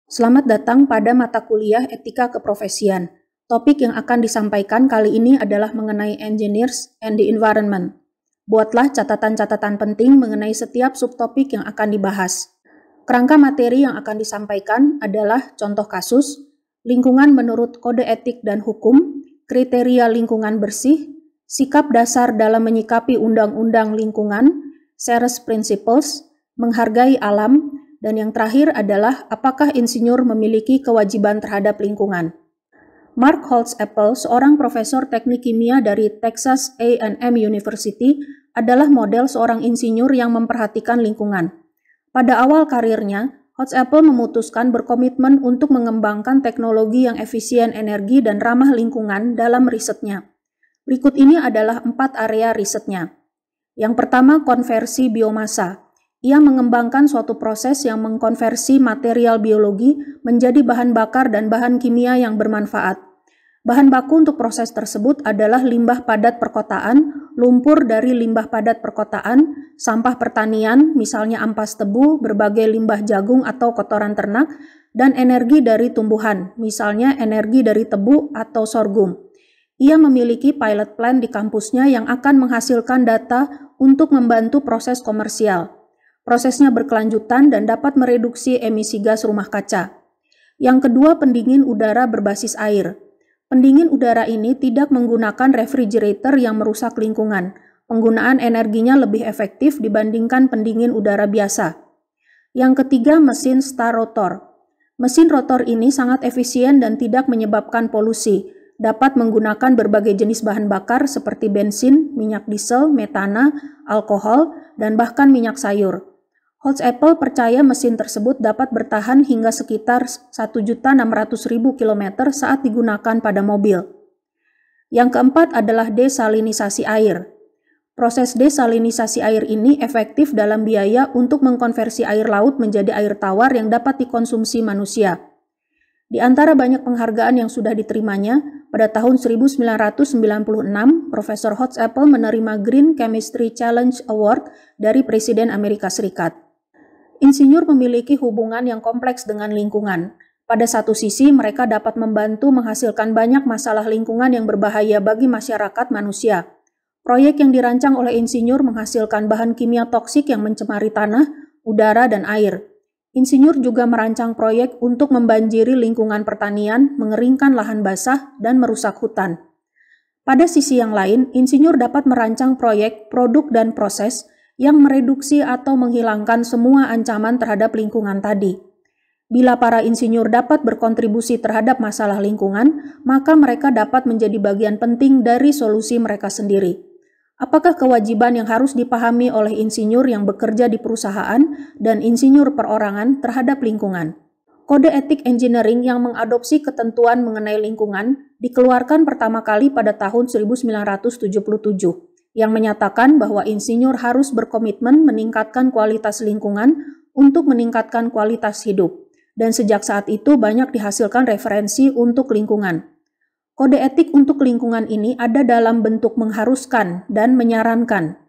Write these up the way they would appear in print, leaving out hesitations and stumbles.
Selamat datang pada mata kuliah Etika Keprofesian. Topik yang akan disampaikan kali ini adalah mengenai Engineers and the Environment. Buatlah catatan-catatan penting mengenai setiap subtopik yang akan dibahas. Kerangka materi yang akan disampaikan adalah contoh kasus, lingkungan menurut kode etik dan hukum, kriteria lingkungan bersih, sikap dasar dalam menyikapi undang-undang lingkungan, Ceres Principles, menghargai alam, dan yang terakhir adalah apakah insinyur memiliki kewajiban terhadap lingkungan. Mark Holtz-Apple, seorang profesor teknik kimia dari Texas A&M University, adalah model seorang insinyur yang memperhatikan lingkungan. Pada awal karirnya, Holtz-Apple memutuskan berkomitmen untuk mengembangkan teknologi yang efisien energi dan ramah lingkungan dalam risetnya. Berikut ini adalah 4 area risetnya. Yang pertama, konversi biomasa. Ia mengembangkan suatu proses yang mengkonversi material biologi menjadi bahan bakar dan bahan kimia yang bermanfaat. Bahan baku untuk proses tersebut adalah limbah padat perkotaan, lumpur dari limbah padat perkotaan, sampah pertanian, misalnya ampas tebu, berbagai limbah jagung atau kotoran ternak, dan energi dari tumbuhan, misalnya energi dari tebu atau sorghum. Ia memiliki pilot plant di kampusnya yang akan menghasilkan data untuk membantu proses komersial. Prosesnya berkelanjutan dan dapat mereduksi emisi gas rumah kaca. Yang kedua, pendingin udara berbasis air. Pendingin udara ini tidak menggunakan refrigerator yang merusak lingkungan. Penggunaan energinya lebih efektif dibandingkan pendingin udara biasa. Yang ketiga, mesin star rotor. Mesin rotor ini sangat efisien dan tidak menyebabkan polusi. Dapat menggunakan berbagai jenis bahan bakar seperti bensin, minyak diesel, metana, alkohol, dan bahkan minyak sayur. Holtz-Apple percaya mesin tersebut dapat bertahan hingga sekitar 1.600.000 km saat digunakan pada mobil. Yang keempat adalah desalinisasi air. Proses desalinisasi air ini efektif dalam biaya untuk mengkonversi air laut menjadi air tawar yang dapat dikonsumsi manusia. Di antara banyak penghargaan yang sudah diterimanya, pada tahun 1996, Profesor Holtz-Apple menerima Green Chemistry Challenge Award dari Presiden Amerika Serikat. Insinyur memiliki hubungan yang kompleks dengan lingkungan. Pada satu sisi, mereka dapat membantu menghasilkan banyak masalah lingkungan yang berbahaya bagi masyarakat manusia. Proyek yang dirancang oleh insinyur menghasilkan bahan kimia toksik yang mencemari tanah, udara, dan air. Insinyur juga merancang proyek untuk membanjiri lingkungan pertanian, mengeringkan lahan basah, dan merusak hutan. Pada sisi yang lain, insinyur dapat merancang proyek, produk, dan proses yang mereduksi atau menghilangkan semua ancaman terhadap lingkungan tadi. Bila para insinyur dapat berkontribusi terhadap masalah lingkungan, maka mereka dapat menjadi bagian penting dari solusi mereka sendiri. Apakah kewajiban yang harus dipahami oleh insinyur yang bekerja di perusahaan dan insinyur perorangan terhadap lingkungan? Kode etik engineering yang mengadopsi ketentuan mengenai lingkungan dikeluarkan pertama kali pada tahun 1977. Yang menyatakan bahwa insinyur harus berkomitmen meningkatkan kualitas lingkungan untuk meningkatkan kualitas hidup. Dan sejak saat itu banyak dihasilkan referensi untuk lingkungan. Kode etik untuk lingkungan ini ada dalam bentuk mengharuskan dan menyarankan.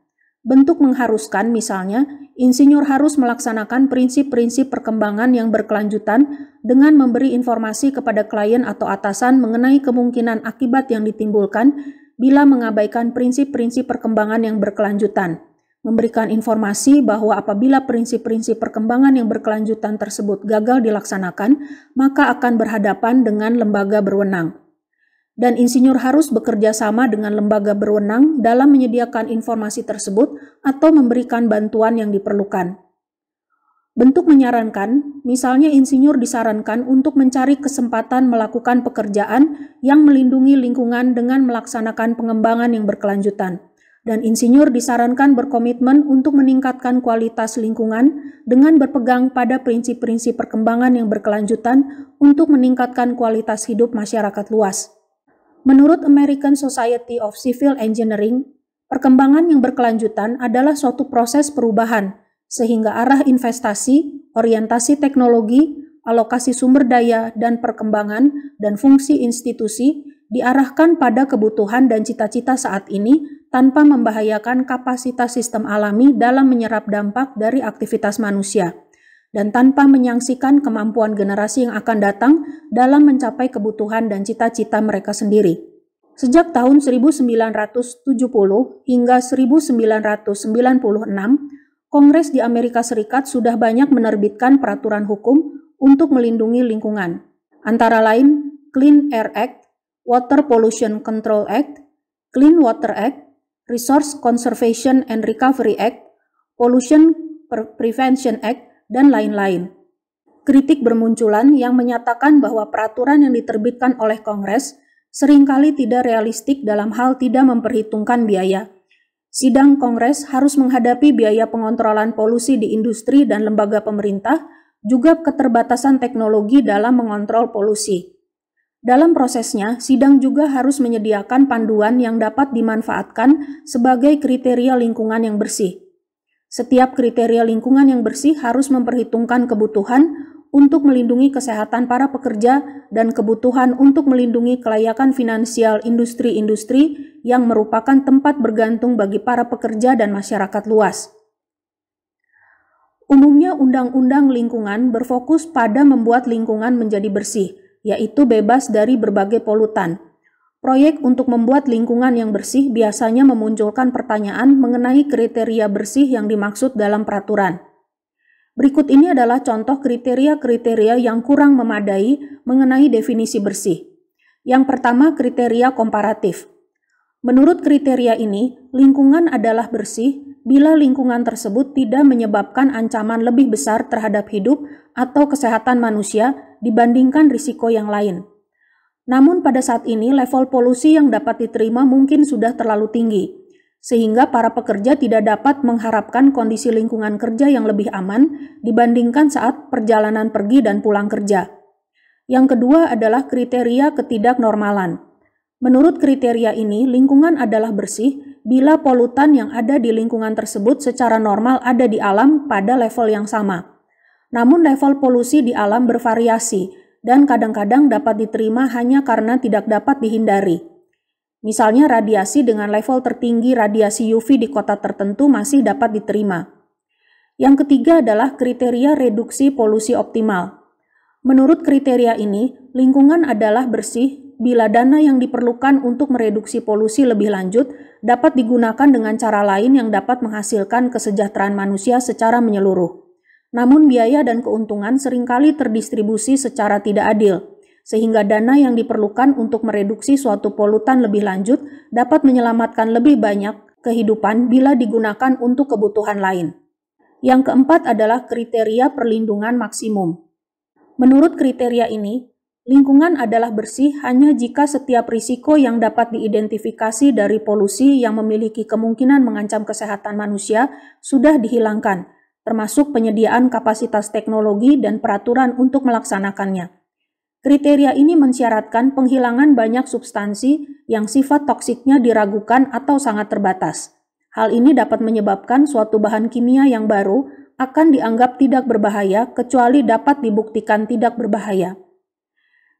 Bentuk mengharuskan misalnya, insinyur harus melaksanakan prinsip-prinsip perkembangan yang berkelanjutan dengan memberi informasi kepada klien atau atasan mengenai kemungkinan akibat yang ditimbulkan bila mengabaikan prinsip-prinsip perkembangan yang berkelanjutan, memberikan informasi bahwa apabila prinsip-prinsip perkembangan yang berkelanjutan tersebut gagal dilaksanakan, maka akan berhadapan dengan lembaga berwenang. Dan insinyur harus bekerja sama dengan lembaga berwenang dalam menyediakan informasi tersebut atau memberikan bantuan yang diperlukan. Bentuk menyarankan, misalnya insinyur disarankan untuk mencari kesempatan melakukan pekerjaan yang melindungi lingkungan dengan melaksanakan pengembangan yang berkelanjutan. Dan insinyur disarankan berkomitmen untuk meningkatkan kualitas lingkungan dengan berpegang pada prinsip-prinsip perkembangan yang berkelanjutan untuk meningkatkan kualitas hidup masyarakat luas. Menurut American Society of Civil Engineering, perkembangan yang berkelanjutan adalah suatu proses perubahan, sehingga arah investasi, orientasi teknologi, alokasi sumber daya, dan perkembangan dan fungsi institusi diarahkan pada kebutuhan dan cita-cita saat ini tanpa membahayakan kapasitas sistem alami dalam menyerap dampak dari aktivitas manusia. dan tanpa menyaksikan kemampuan generasi yang akan datang dalam mencapai kebutuhan dan cita-cita mereka sendiri. Sejak tahun 1970 hingga 1996, Kongres di Amerika Serikat sudah banyak menerbitkan peraturan hukum untuk melindungi lingkungan, antara lain Clean Air Act, Water Pollution Control Act, Clean Water Act, Resource Conservation and Recovery Act, Pollution Prevention Act, dan lain-lain. Kritik bermunculan yang menyatakan bahwa peraturan yang diterbitkan oleh Kongres seringkali tidak realistik dalam hal tidak memperhitungkan biaya. Sidang Kongres harus menghadapi biaya pengontrolan polusi di industri dan lembaga pemerintah, juga keterbatasan teknologi dalam mengontrol polusi. Dalam prosesnya, sidang juga harus menyediakan panduan yang dapat dimanfaatkan sebagai kriteria lingkungan yang bersih. Setiap kriteria lingkungan yang bersih harus memperhitungkan kebutuhan untuk melindungi kesehatan para pekerja dan kebutuhan untuk melindungi kelayakan finansial industri-industri yang merupakan tempat bergantung bagi para pekerja dan masyarakat luas. Umumnya undang-undang lingkungan berfokus pada membuat lingkungan menjadi bersih, yaitu bebas dari berbagai polutan. Proyek untuk membuat lingkungan yang bersih biasanya memunculkan pertanyaan mengenai kriteria bersih yang dimaksud dalam peraturan. Berikut ini adalah contoh kriteria-kriteria yang kurang memadai mengenai definisi bersih. Yang pertama, kriteria komparatif. Menurut kriteria ini, lingkungan adalah bersih bila lingkungan tersebut tidak menyebabkan ancaman lebih besar terhadap hidup atau kesehatan manusia dibandingkan risiko yang lain. Namun pada saat ini level polusi yang dapat diterima mungkin sudah terlalu tinggi, sehingga para pekerja tidak dapat mengharapkan kondisi lingkungan kerja yang lebih aman dibandingkan saat perjalanan pergi dan pulang kerja. Yang kedua adalah kriteria ketidaknormalan. Menurut kriteria ini, lingkungan adalah bersih bila polutan yang ada di lingkungan tersebut secara normal ada di alam pada level yang sama. Namun level polusi di alam bervariasi dan kadang-kadang dapat diterima hanya karena tidak dapat dihindari. Misalnya radiasi dengan level tertinggi radiasi UV di kota tertentu masih dapat diterima. Yang ketiga adalah kriteria reduksi polusi optimal. Menurut kriteria ini, lingkungan adalah bersih bila dana yang diperlukan untuk mereduksi polusi lebih lanjut dapat digunakan dengan cara lain yang dapat menghasilkan kesejahteraan manusia secara menyeluruh. Namun biaya dan keuntungan seringkali terdistribusi secara tidak adil, sehingga dana yang diperlukan untuk mereduksi suatu polutan lebih lanjut dapat menyelamatkan lebih banyak kehidupan bila digunakan untuk kebutuhan lain. Yang keempat adalah kriteria perlindungan maksimum. Menurut kriteria ini, lingkungan adalah bersih hanya jika setiap risiko yang dapat diidentifikasi dari polusi yang memiliki kemungkinan mengancam kesehatan manusia sudah dihilangkan, termasuk penyediaan kapasitas teknologi dan peraturan untuk melaksanakannya. Kriteria ini mensyaratkan penghilangan banyak substansi yang sifat toksiknya diragukan atau sangat terbatas. Hal ini dapat menyebabkan suatu bahan kimia yang baru akan dianggap tidak berbahaya kecuali dapat dibuktikan tidak berbahaya.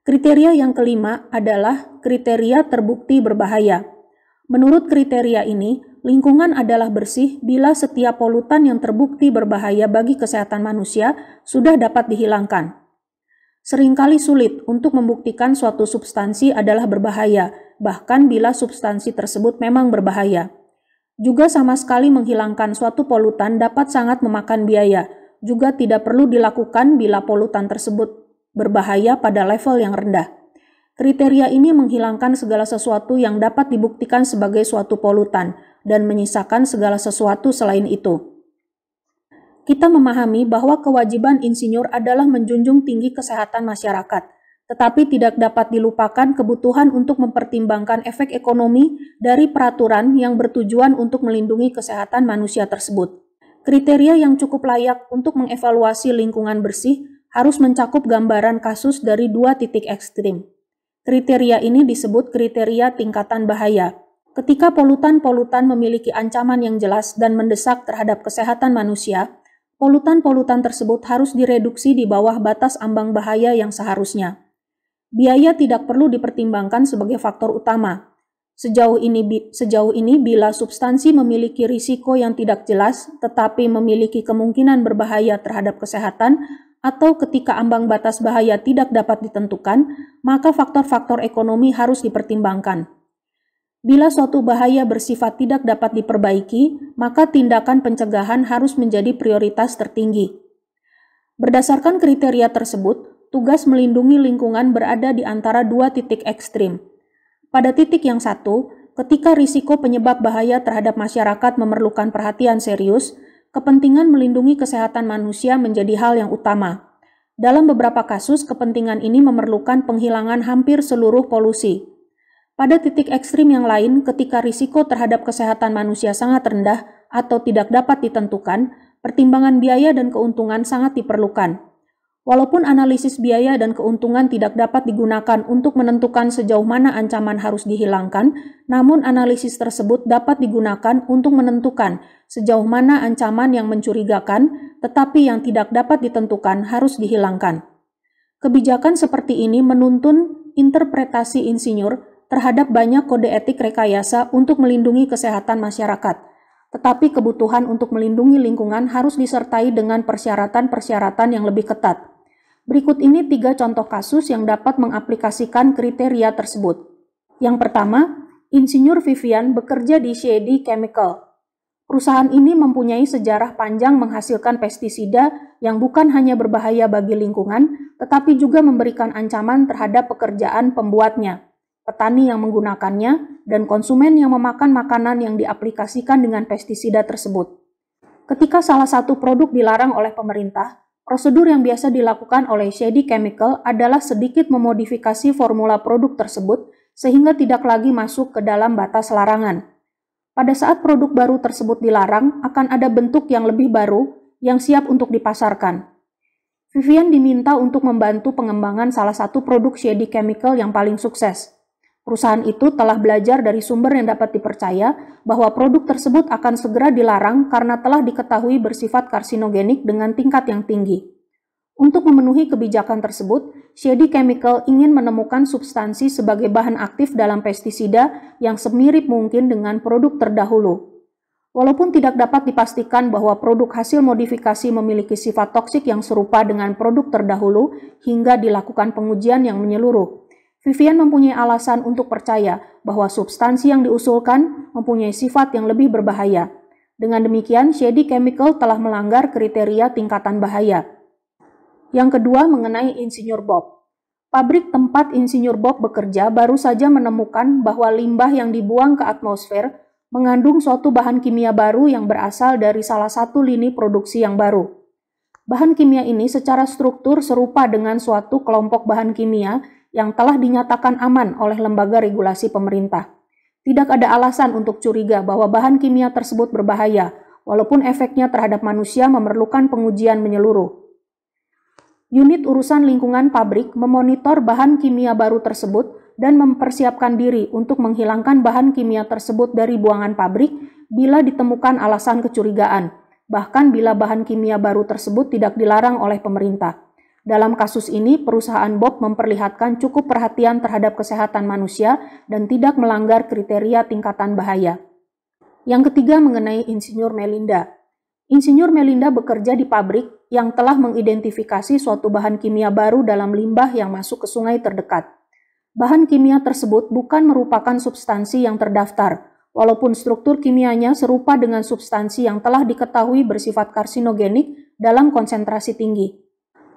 Kriteria yang kelima adalah kriteria terbukti berbahaya. Menurut kriteria ini, lingkungan adalah bersih bila setiap polutan yang terbukti berbahaya bagi kesehatan manusia sudah dapat dihilangkan. Seringkali sulit untuk membuktikan suatu substansi adalah berbahaya, bahkan bila substansi tersebut memang berbahaya. Juga sama sekali menghilangkan suatu polutan dapat sangat memakan biaya, juga tidak perlu dilakukan bila polutan tersebut berbahaya pada level yang rendah. Kriteria ini menghilangkan segala sesuatu yang dapat dibuktikan sebagai suatu polutan dan menyisakan segala sesuatu selain itu. Kita memahami bahwa kewajiban insinyur adalah menjunjung tinggi kesehatan masyarakat, tetapi tidak dapat dilupakan kebutuhan untuk mempertimbangkan efek ekonomi dari peraturan yang bertujuan untuk melindungi kesehatan manusia tersebut. Kriteria yang cukup layak untuk mengevaluasi lingkungan bersih harus mencakup gambaran kasus dari dua titik ekstrim. Kriteria ini disebut kriteria tingkatan bahaya. Ketika polutan-polutan memiliki ancaman yang jelas dan mendesak terhadap kesehatan manusia, polutan-polutan tersebut harus direduksi di bawah batas ambang bahaya yang seharusnya. Biaya tidak perlu dipertimbangkan sebagai faktor utama. Sejauh ini bila substansi memiliki risiko yang tidak jelas tetapi memiliki kemungkinan berbahaya terhadap kesehatan atau ketika ambang batas bahaya tidak dapat ditentukan, maka faktor-faktor ekonomi harus dipertimbangkan. Bila suatu bahaya bersifat tidak dapat diperbaiki, maka tindakan pencegahan harus menjadi prioritas tertinggi. Berdasarkan kriteria tersebut, tugas melindungi lingkungan berada di antara dua titik ekstrim. Pada titik yang satu, ketika risiko penyebab bahaya terhadap masyarakat memerlukan perhatian serius, kepentingan melindungi kesehatan manusia menjadi hal yang utama. Dalam beberapa kasus, kepentingan ini memerlukan penghilangan hampir seluruh polusi. Pada titik ekstrim yang lain, ketika risiko terhadap kesehatan manusia sangat rendah atau tidak dapat ditentukan, pertimbangan biaya dan keuntungan sangat diperlukan. Walaupun analisis biaya dan keuntungan tidak dapat digunakan untuk menentukan sejauh mana ancaman harus dihilangkan, namun analisis tersebut dapat digunakan untuk menentukan sejauh mana ancaman yang mencurigakan tetapi yang tidak dapat ditentukan harus dihilangkan. Kebijakan seperti ini menuntun interpretasi insinyur terhadap banyak kode etik rekayasa untuk melindungi kesehatan masyarakat. Tetapi kebutuhan untuk melindungi lingkungan harus disertai dengan persyaratan-persyaratan yang lebih ketat. Berikut ini 3 contoh kasus yang dapat mengaplikasikan kriteria tersebut. Yang pertama, Insinyur Vivian bekerja di Shady Chemical. Perusahaan ini mempunyai sejarah panjang menghasilkan pestisida yang bukan hanya berbahaya bagi lingkungan, tetapi juga memberikan ancaman terhadap pekerjaan pembuatnya, petani yang menggunakannya, dan konsumen yang memakan makanan yang diaplikasikan dengan pestisida tersebut. Ketika salah satu produk dilarang oleh pemerintah, prosedur yang biasa dilakukan oleh Shady Chemical adalah sedikit memodifikasi formula produk tersebut sehingga tidak lagi masuk ke dalam batas larangan. Pada saat produk baru tersebut dilarang, akan ada bentuk yang lebih baru yang siap untuk dipasarkan. Vivian diminta untuk membantu pengembangan salah satu produk Shady Chemical yang paling sukses. Perusahaan itu telah belajar dari sumber yang dapat dipercaya bahwa produk tersebut akan segera dilarang karena telah diketahui bersifat karsinogenik dengan tingkat yang tinggi. Untuk memenuhi kebijakan tersebut, Shady Chemical ingin menemukan substansi sebagai bahan aktif dalam pestisida yang semirip mungkin dengan produk terdahulu. Walaupun tidak dapat dipastikan bahwa produk hasil modifikasi memiliki sifat toksik yang serupa dengan produk terdahulu hingga dilakukan pengujian yang menyeluruh, Vivian mempunyai alasan untuk percaya bahwa substansi yang diusulkan mempunyai sifat yang lebih berbahaya. Dengan demikian, Shady Chemical telah melanggar kriteria tingkatan bahaya. Yang kedua mengenai Insinyur Bob. Pabrik tempat Insinyur Bob bekerja baru saja menemukan bahwa limbah yang dibuang ke atmosfer mengandung suatu bahan kimia baru yang berasal dari salah satu lini produksi yang baru. Bahan kimia ini secara struktur serupa dengan suatu kelompok bahan kimia yang telah dinyatakan aman oleh lembaga regulasi pemerintah. Tidak ada alasan untuk curiga bahwa bahan kimia tersebut berbahaya, walaupun efeknya terhadap manusia memerlukan pengujian menyeluruh. Unit urusan lingkungan pabrik memonitor bahan kimia baru tersebut dan mempersiapkan diri untuk menghilangkan bahan kimia tersebut dari buangan pabrik bila ditemukan alasan kecurigaan, bahkan bila bahan kimia baru tersebut tidak dilarang oleh pemerintah. Dalam kasus ini, perusahaan Bob memperlihatkan cukup perhatian terhadap kesehatan manusia dan tidak melanggar kriteria tingkatan bahaya. Yang ketiga mengenai Insinyur Melinda. Insinyur Melinda bekerja di pabrik yang telah mengidentifikasi suatu bahan kimia baru dalam limbah yang masuk ke sungai terdekat. Bahan kimia tersebut bukan merupakan substansi yang terdaftar, walaupun struktur kimianya serupa dengan substansi yang telah diketahui bersifat karsinogenik dalam konsentrasi tinggi.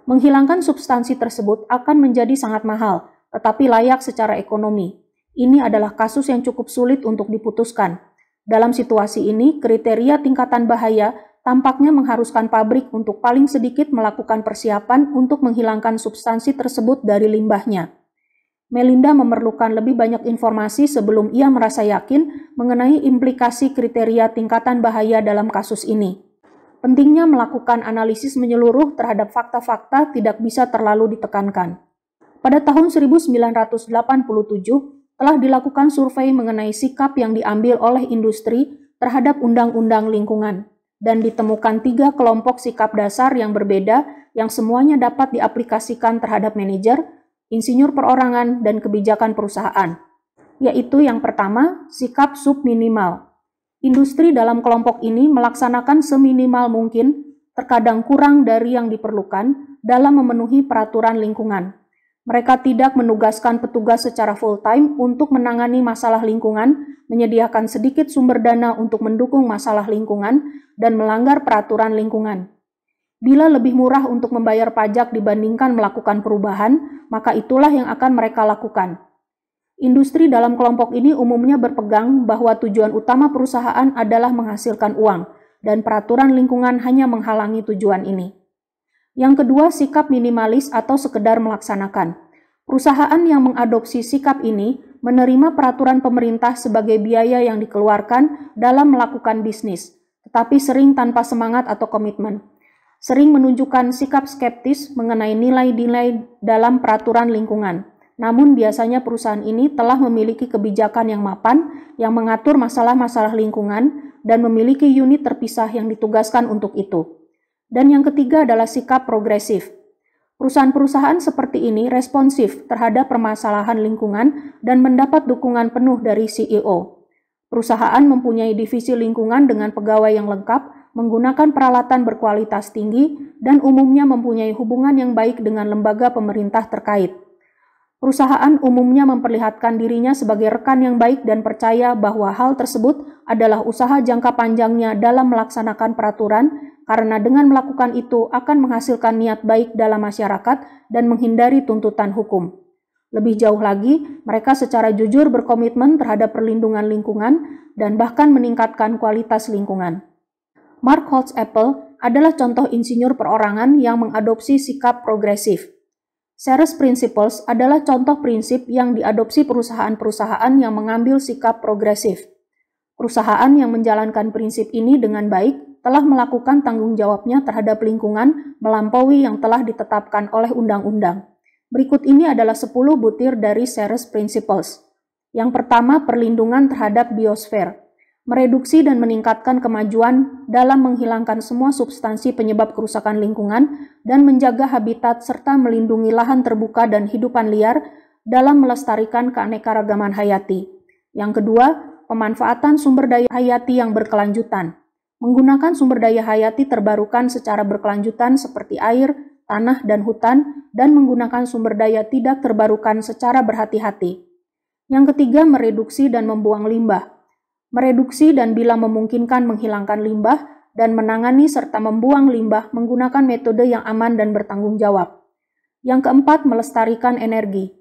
Menghilangkan substansi tersebut akan menjadi sangat mahal, tetapi layak secara ekonomi. Ini adalah kasus yang cukup sulit untuk diputuskan. Dalam situasi ini, kriteria tingkatan bahaya tampaknya mengharuskan pabrik untuk paling sedikit melakukan persiapan untuk menghilangkan substansi tersebut dari limbahnya. Melinda memerlukan lebih banyak informasi sebelum ia merasa yakin mengenai implikasi kriteria tingkatan bahaya dalam kasus ini. Pentingnya melakukan analisis menyeluruh terhadap fakta-fakta tidak bisa terlalu ditekankan. Pada tahun 1987, telah dilakukan survei mengenai sikap yang diambil oleh industri terhadap undang-undang lingkungan, dan ditemukan 3 kelompok sikap dasar yang berbeda yang semuanya dapat diaplikasikan terhadap manajer, insinyur perorangan, dan kebijakan perusahaan. yaitu yang pertama, sikap subminimal. Industri dalam kelompok ini melaksanakan seminimal mungkin, terkadang kurang dari yang diperlukan dalam memenuhi peraturan lingkungan. Mereka tidak menugaskan petugas secara full-time untuk menangani masalah lingkungan, menyediakan sedikit sumber dana untuk mendukung masalah lingkungan, dan melanggar peraturan lingkungan. Bila lebih murah untuk membayar pajak dibandingkan melakukan perubahan, maka itulah yang akan mereka lakukan. Industri dalam kelompok ini umumnya berpegang bahwa tujuan utama perusahaan adalah menghasilkan uang, dan peraturan lingkungan hanya menghalangi tujuan ini. Yang kedua, sikap minimalis atau sekedar melaksanakan. Perusahaan yang mengadopsi sikap ini menerima peraturan pemerintah sebagai biaya yang dikeluarkan dalam melakukan bisnis, tetapi sering tanpa semangat atau komitmen. Sering menunjukkan sikap skeptis mengenai nilai-nilai dalam peraturan lingkungan. Namun biasanya perusahaan ini telah memiliki kebijakan yang mapan yang mengatur masalah-masalah lingkungan dan memiliki unit terpisah yang ditugaskan untuk itu. Dan yang ketiga adalah sikap progresif. Perusahaan-perusahaan seperti ini responsif terhadap permasalahan lingkungan dan mendapat dukungan penuh dari CEO. Perusahaan mempunyai divisi lingkungan dengan pegawai yang lengkap, menggunakan peralatan berkualitas tinggi, dan umumnya mempunyai hubungan yang baik dengan lembaga pemerintah terkait. Perusahaan umumnya memperlihatkan dirinya sebagai rekan yang baik dan percaya bahwa hal tersebut adalah usaha jangka panjangnya dalam melaksanakan peraturan, karena dengan melakukan itu akan menghasilkan niat baik dalam masyarakat dan menghindari tuntutan hukum. Lebih jauh lagi, mereka secara jujur berkomitmen terhadap perlindungan lingkungan dan bahkan meningkatkan kualitas lingkungan. Mark Holtz-Apple adalah contoh insinyur perorangan yang mengadopsi sikap progresif. Ceres Principles adalah contoh prinsip yang diadopsi perusahaan-perusahaan yang mengambil sikap progresif. Perusahaan yang menjalankan prinsip ini dengan baik telah melakukan tanggung jawabnya terhadap lingkungan melampaui yang telah ditetapkan oleh undang-undang. Berikut ini adalah 10 butir dari Ceres Principles. Yang pertama, perlindungan terhadap biosfer. Mereduksi dan meningkatkan kemajuan dalam menghilangkan semua substansi penyebab kerusakan lingkungan dan menjaga habitat serta melindungi lahan terbuka dan hidupan liar dalam melestarikan keanekaragaman hayati. Yang kedua, pemanfaatan sumber daya hayati yang berkelanjutan. Menggunakan sumber daya hayati terbarukan secara berkelanjutan seperti air, tanah, dan hutan, dan menggunakan sumber daya tidak terbarukan secara berhati-hati. Yang ketiga, mereduksi dan membuang limbah. Mereduksi dan bila memungkinkan menghilangkan limbah dan menangani serta membuang limbah menggunakan metode yang aman dan bertanggung jawab. Yang keempat, melestarikan energi.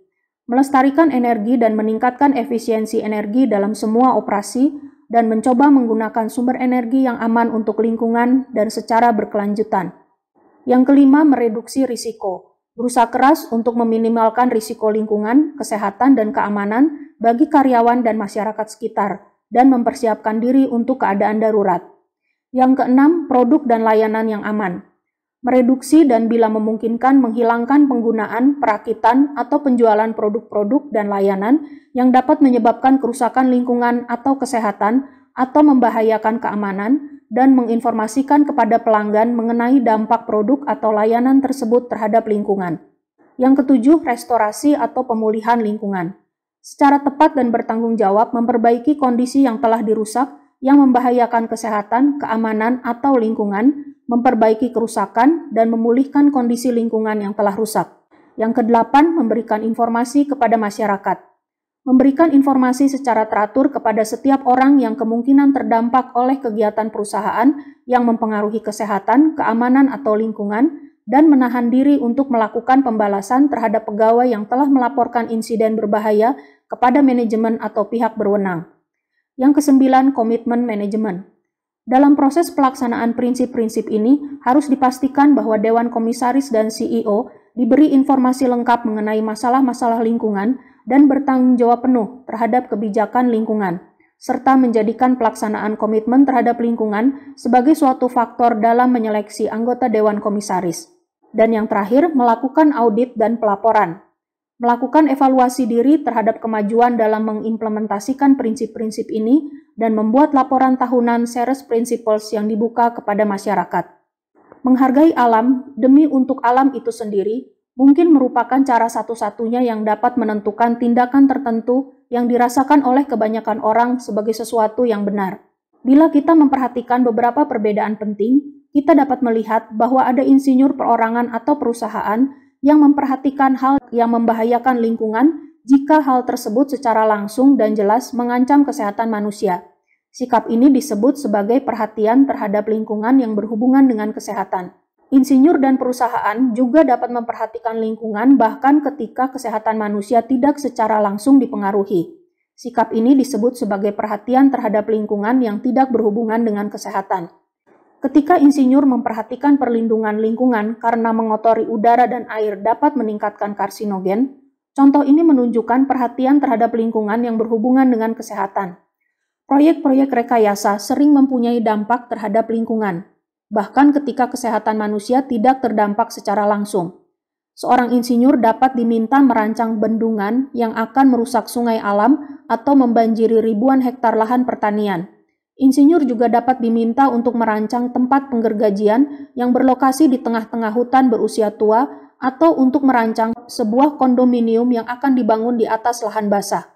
Melestarikan energi dan meningkatkan efisiensi energi dalam semua operasi dan mencoba menggunakan sumber energi yang aman untuk lingkungan dan secara berkelanjutan. Yang kelima, mereduksi risiko. Berusaha keras untuk meminimalkan risiko lingkungan, kesehatan, dan keamanan bagi karyawan dan masyarakat sekitar, dan mempersiapkan diri untuk keadaan darurat. Yang keenam, produk dan layanan yang aman. Mereduksi dan bila memungkinkan menghilangkan penggunaan, perakitan, atau penjualan produk-produk dan layanan yang dapat menyebabkan kerusakan lingkungan atau kesehatan atau membahayakan keamanan, dan menginformasikan kepada pelanggan mengenai dampak produk atau layanan tersebut terhadap lingkungan. Yang ketujuh, restorasi atau pemulihan lingkungan. Secara tepat dan bertanggung jawab memperbaiki kondisi yang telah dirusak yang membahayakan kesehatan, keamanan, atau lingkungan, memperbaiki kerusakan, dan memulihkan kondisi lingkungan yang telah rusak. Yang kedelapan, memberikan informasi kepada masyarakat. Memberikan informasi secara teratur kepada setiap orang yang kemungkinan terdampak oleh kegiatan perusahaan yang mempengaruhi kesehatan, keamanan, atau lingkungan, dan menahan diri untuk melakukan pembalasan terhadap pegawai yang telah melaporkan insiden berbahaya kepada manajemen atau pihak berwenang. Yang kesembilan, komitmen manajemen. Dalam proses pelaksanaan prinsip-prinsip ini, harus dipastikan bahwa Dewan Komisaris dan CEO diberi informasi lengkap mengenai masalah-masalah lingkungan dan bertanggung jawab penuh terhadap kebijakan lingkungan, serta menjadikan pelaksanaan komitmen terhadap lingkungan sebagai suatu faktor dalam menyeleksi anggota Dewan Komisaris. Dan yang terakhir, melakukan audit dan pelaporan. Melakukan evaluasi diri terhadap kemajuan dalam mengimplementasikan prinsip-prinsip ini dan membuat laporan tahunan Ceres Principles yang dibuka kepada masyarakat. Menghargai alam demi untuk alam itu sendiri mungkin merupakan cara satu-satunya yang dapat menentukan tindakan tertentu yang dirasakan oleh kebanyakan orang sebagai sesuatu yang benar. Bila kita memperhatikan beberapa perbedaan penting, kita dapat melihat bahwa ada insinyur perorangan atau perusahaan yang memperhatikan hal yang membahayakan lingkungan jika hal tersebut secara langsung dan jelas mengancam kesehatan manusia. Sikap ini disebut sebagai perhatian terhadap lingkungan yang berhubungan dengan kesehatan. Insinyur dan perusahaan juga dapat memperhatikan lingkungan bahkan ketika kesehatan manusia tidak secara langsung dipengaruhi. Sikap ini disebut sebagai perhatian terhadap lingkungan yang tidak berhubungan dengan kesehatan. Ketika insinyur memperhatikan perlindungan lingkungan karena mengotori udara dan air dapat meningkatkan karsinogen, contoh ini menunjukkan perhatian terhadap lingkungan yang berhubungan dengan kesehatan. Proyek-proyek rekayasa sering mempunyai dampak terhadap lingkungan, bahkan ketika kesehatan manusia tidak terdampak secara langsung. Seorang insinyur dapat diminta merancang bendungan yang akan merusak sungai alam atau membanjiri ribuan hektar lahan pertanian. Insinyur juga dapat diminta untuk merancang tempat penggergajian yang berlokasi di tengah-tengah hutan berusia tua atau untuk merancang sebuah kondominium yang akan dibangun di atas lahan basah.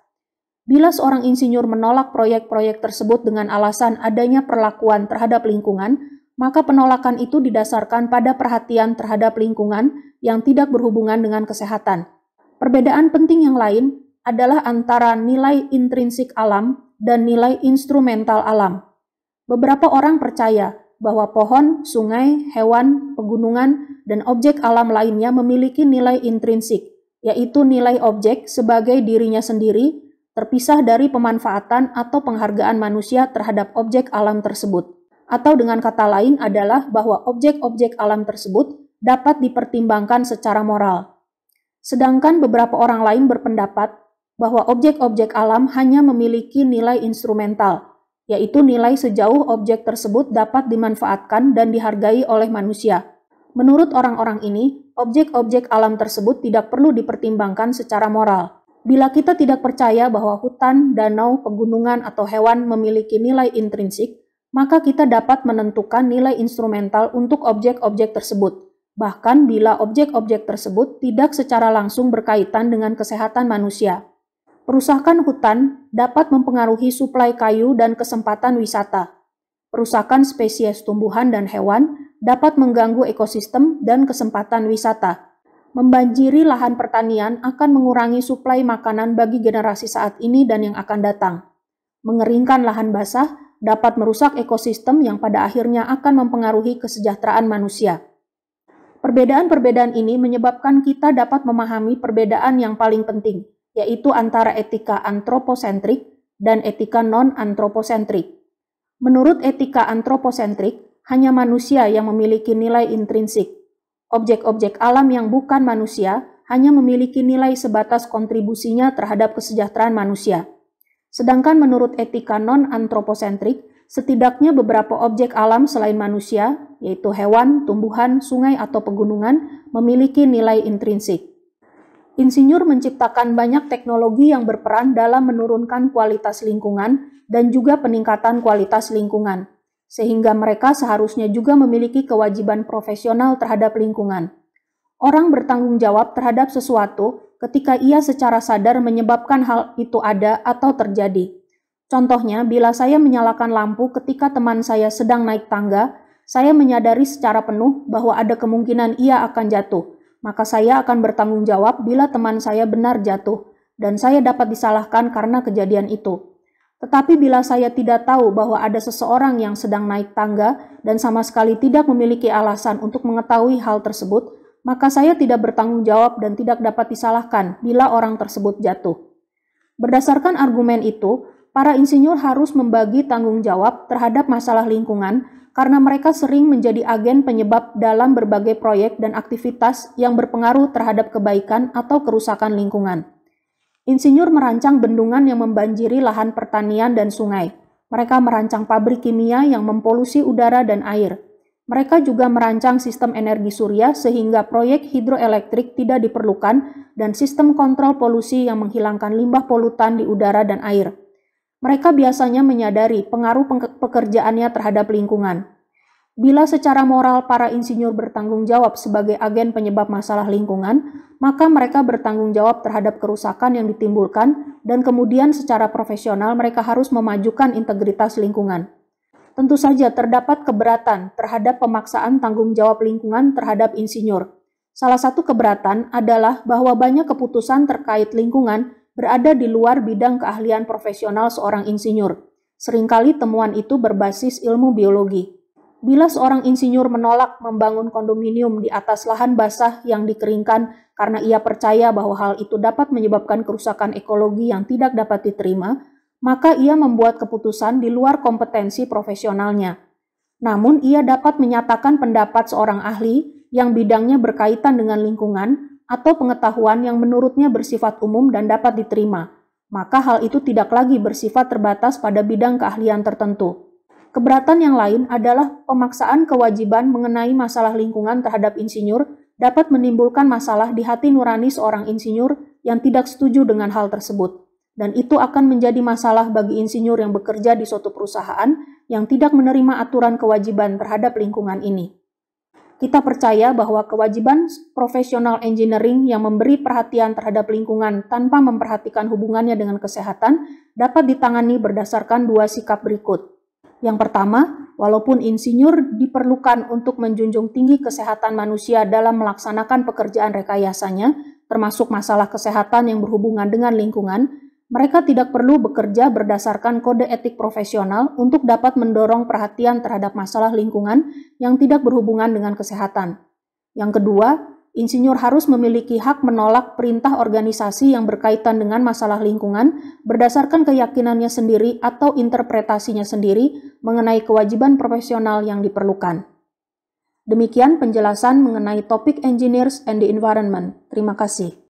Bila seorang insinyur menolak proyek-proyek tersebut dengan alasan adanya perlakuan terhadap lingkungan, maka penolakan itu didasarkan pada perhatian terhadap lingkungan yang tidak berhubungan dengan kesehatan. Perbedaan penting yang lain adalah antara nilai intrinsik alam dan nilai instrumental alam. Beberapa orang percaya bahwa pohon, sungai, hewan, pegunungan, dan objek alam lainnya memiliki nilai intrinsik, yaitu nilai objek sebagai dirinya sendiri, terpisah dari pemanfaatan atau penghargaan manusia terhadap objek alam tersebut. Atau dengan kata lain adalah bahwa objek-objek alam tersebut dapat dipertimbangkan secara moral. Sedangkan beberapa orang lain berpendapat bahwa objek-objek alam hanya memiliki nilai instrumental, yaitu nilai sejauh objek tersebut dapat dimanfaatkan dan dihargai oleh manusia. Menurut orang-orang ini, objek-objek alam tersebut tidak perlu dipertimbangkan secara moral. Bila kita tidak percaya bahwa hutan, danau, pegunungan, atau hewan memiliki nilai intrinsik, maka kita dapat menentukan nilai instrumental untuk objek-objek tersebut, bahkan bila objek-objek tersebut tidak secara langsung berkaitan dengan kesehatan manusia. Perusakan hutan dapat mempengaruhi suplai kayu dan kesempatan wisata. Perusakan spesies tumbuhan dan hewan dapat mengganggu ekosistem dan kesempatan wisata. Membanjiri lahan pertanian akan mengurangi suplai makanan bagi generasi saat ini dan yang akan datang. Mengeringkan lahan basah dapat merusak ekosistem yang pada akhirnya akan mempengaruhi kesejahteraan manusia. Perbedaan-perbedaan ini menyebabkan kita dapat memahami perbedaan yang paling penting, yaitu antara etika antroposentrik dan etika non-antroposentrik. Menurut etika antroposentrik, hanya manusia yang memiliki nilai intrinsik. Objek-objek alam yang bukan manusia hanya memiliki nilai sebatas kontribusinya terhadap kesejahteraan manusia. Sedangkan menurut etika non-antroposentrik, setidaknya beberapa objek alam selain manusia, yaitu hewan, tumbuhan, sungai, atau pegunungan, memiliki nilai intrinsik. Insinyur menciptakan banyak teknologi yang berperan dalam menurunkan kualitas lingkungan dan juga peningkatan kualitas lingkungan, sehingga mereka seharusnya juga memiliki kewajiban profesional terhadap lingkungan. Orang bertanggung jawab terhadap sesuatu ketika ia secara sadar menyebabkan hal itu ada atau terjadi. Contohnya, bila saya menyalakan lampu ketika teman saya sedang naik tangga, saya menyadari secara penuh bahwa ada kemungkinan ia akan jatuh, maka saya akan bertanggung jawab bila teman saya benar jatuh, dan saya dapat disalahkan karena kejadian itu. Tetapi bila saya tidak tahu bahwa ada seseorang yang sedang naik tangga dan sama sekali tidak memiliki alasan untuk mengetahui hal tersebut, maka saya tidak bertanggung jawab dan tidak dapat disalahkan bila orang tersebut jatuh. Berdasarkan argumen itu, para insinyur harus membagi tanggung jawab terhadap masalah lingkungan karena mereka sering menjadi agen penyebab dalam berbagai proyek dan aktivitas yang berpengaruh terhadap kebaikan atau kerusakan lingkungan. Insinyur merancang bendungan yang membanjiri lahan pertanian dan sungai. Mereka merancang pabrik kimia yang mempolusi udara dan air. Mereka juga merancang sistem energi surya sehingga proyek hidroelektrik tidak diperlukan dan sistem kontrol polusi yang menghilangkan limbah polutan di udara dan air. Mereka biasanya menyadari pengaruh pekerjaannya terhadap lingkungan. Bila secara moral para insinyur bertanggung jawab sebagai agen penyebab masalah lingkungan, maka mereka bertanggung jawab terhadap kerusakan yang ditimbulkan dan kemudian secara profesional mereka harus memajukan integritas lingkungan. Tentu saja terdapat keberatan terhadap pemaksaan tanggung jawab lingkungan terhadap insinyur. Salah satu keberatan adalah bahwa banyak keputusan terkait lingkungan berada di luar bidang keahlian profesional seorang insinyur. Seringkali temuan itu berbasis ilmu biologi. Bila seorang insinyur menolak membangun kondominium di atas lahan basah yang dikeringkan karena ia percaya bahwa hal itu dapat menyebabkan kerusakan ekologi yang tidak dapat diterima, maka ia membuat keputusan di luar kompetensi profesionalnya. Namun, ia dapat menyatakan pendapat seorang ahli yang bidangnya berkaitan dengan lingkungan atau pengetahuan yang menurutnya bersifat umum dan dapat diterima. Maka hal itu tidak lagi bersifat terbatas pada bidang keahlian tertentu. Keberatan yang lain adalah pemaksaan kewajiban mengenai masalah lingkungan terhadap insinyur dapat menimbulkan masalah di hati nurani seorang insinyur yang tidak setuju dengan hal tersebut. Dan itu akan menjadi masalah bagi insinyur yang bekerja di suatu perusahaan yang tidak menerima aturan kewajiban terhadap lingkungan ini. Kita percaya bahwa kewajiban profesional engineering yang memberi perhatian terhadap lingkungan tanpa memperhatikan hubungannya dengan kesehatan dapat ditangani berdasarkan dua sikap berikut. Yang pertama, walaupun insinyur diperlukan untuk menjunjung tinggi kesehatan manusia dalam melaksanakan pekerjaan rekayasanya, termasuk masalah kesehatan yang berhubungan dengan lingkungan, mereka tidak perlu bekerja berdasarkan kode etik profesional untuk dapat mendorong perhatian terhadap masalah lingkungan yang tidak berhubungan dengan kesehatan. Yang kedua, insinyur harus memiliki hak menolak perintah organisasi yang berkaitan dengan masalah lingkungan berdasarkan keyakinannya sendiri atau interpretasinya sendiri mengenai kewajiban profesional yang diperlukan. Demikian penjelasan mengenai topik Engineers and the Environment. Terima kasih.